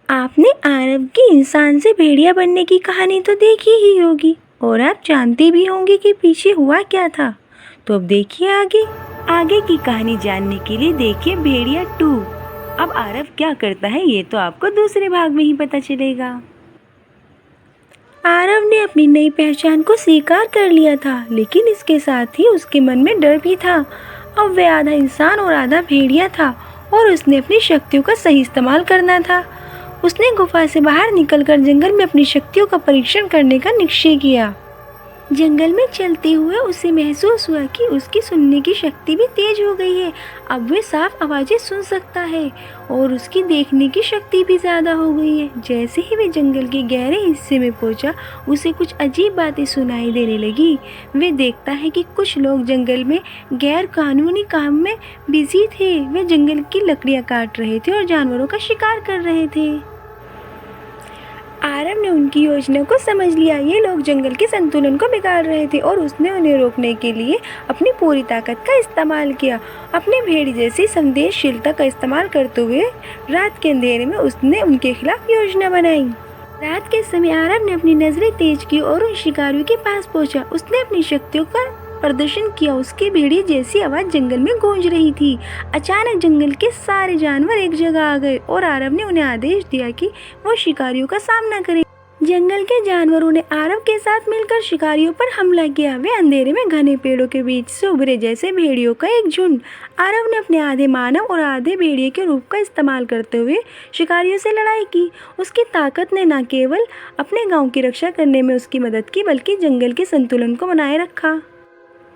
आपने आरव की इंसान से भेड़िया बनने की कहानी तो देखी ही होगी और आप जानते भी होंगे कि पीछे हुआ क्या था। तो अब देखिए आगे की कहानी जानने के लिए देखिए भेड़िया 2। अब आरव क्या करता है ये तो आपको दूसरे भाग में ही पता चलेगा। आरव ने अपनी नई पहचान को स्वीकार कर लिया था, लेकिन इसके साथ ही उसके मन में डर भी था। अब वह आधा इंसान और आधा भेड़िया था और उसने अपनी शक्तियों का सही इस्तेमाल करना था। उसने गुफा से बाहर निकलकर जंगल में अपनी शक्तियों का परीक्षण करने का निश्चय किया। जंगल में चलते हुए उसे महसूस हुआ कि उसकी सुनने की शक्ति भी तेज हो गई है। अब वह साफ आवाज़ें सुन सकता है और उसकी देखने की शक्ति भी ज़्यादा हो गई है। जैसे ही वह जंगल के गहरे हिस्से में पहुंचा, उसे कुछ अजीब बातें सुनाई देने लगी। वह देखता है कि कुछ लोग जंगल में गैर कानूनी काम में बिजी थे। वे जंगल की लकड़ियाँ काट रहे थे और जानवरों का शिकार कर रहे थे। आरव ने उनकी योजना को समझ लिया। ये लोग जंगल के संतुलन को बिगाड़ रहे थे और उसने उन्हें रोकने के लिए अपनी पूरी ताकत का इस्तेमाल किया। अपने भेड़ जैसी संवेदनशीलता का इस्तेमाल करते हुए रात के अंधेरे में उसने उनके खिलाफ योजना बनाई। रात के समय आरव ने अपनी नजरें तेज की और उन शिकारियों के पास पहुंचा। उसने अपनी शक्तियों का प्रदर्शन किया। उसके भेड़िए जैसी आवाज जंगल में गूंज रही थी। अचानक जंगल के सारे जानवर एक जगह आ गए और आरव ने उन्हें आदेश दिया कि वो शिकारियों का सामना करें। जंगल के जानवरों ने आरव के साथ मिलकर शिकारियों पर हमला किया। वे अंधेरे में घने पेड़ों के बीच से उभरे जैसे भेड़ियों का एक झुंड। आरव ने अपने आधे मानव और आधे भेड़िए के रूप का इस्तेमाल करते हुए शिकारियों से लड़ाई की। उसकी ताकत ने न केवल अपने गांव की रक्षा करने में उसकी मदद की, बल्कि जंगल के संतुलन को बनाए रखा।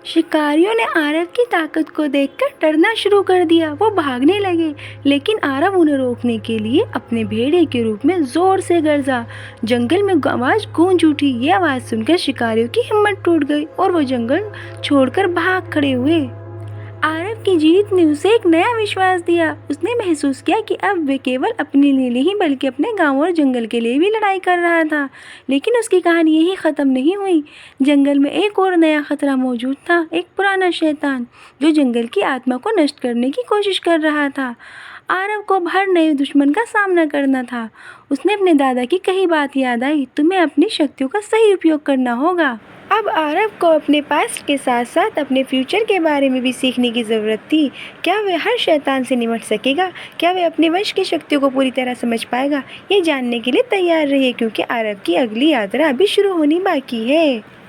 शिकारियों ने आरव की ताकत को देखकर डरना शुरू कर दिया। वो भागने लगे, लेकिन आरव उन्हें रोकने के लिए अपने भेड़िए के रूप में जोर से गरजा। जंगल में आवाज गूंज उठी। ये आवाज सुनकर शिकारियों की हिम्मत टूट गई और वो जंगल छोड़कर भाग खड़े हुए। आरव की जीत ने उसे एक नया विश्वास दिया। उसने महसूस किया कि अब वे केवल अपने लिए नहीं बल्कि अपने गांव और जंगल के लिए भी लड़ाई कर रहा था। लेकिन उसकी कहानी यही ख़त्म नहीं हुई। जंगल में एक और नया खतरा मौजूद था, एक पुराना शैतान जो जंगल की आत्मा को नष्ट करने की कोशिश कर रहा था। आरव को अब हर नए दुश्मन का सामना करना था। उसने अपने दादा की कही बात याद आई, तुम्हें अपनी शक्तियों का सही उपयोग करना होगा। अब आरव को अपने पास्ट के साथ साथ अपने फ्यूचर के बारे में भी सीखने की ज़रूरत थी। क्या वह हर शैतान से निपट सकेगा? क्या वह अपने वंश की शक्तियों को पूरी तरह समझ पाएगा? ये जानने के लिए तैयार रहिए, क्योंकि आरव की अगली यात्रा अभी शुरू होनी बाकी है।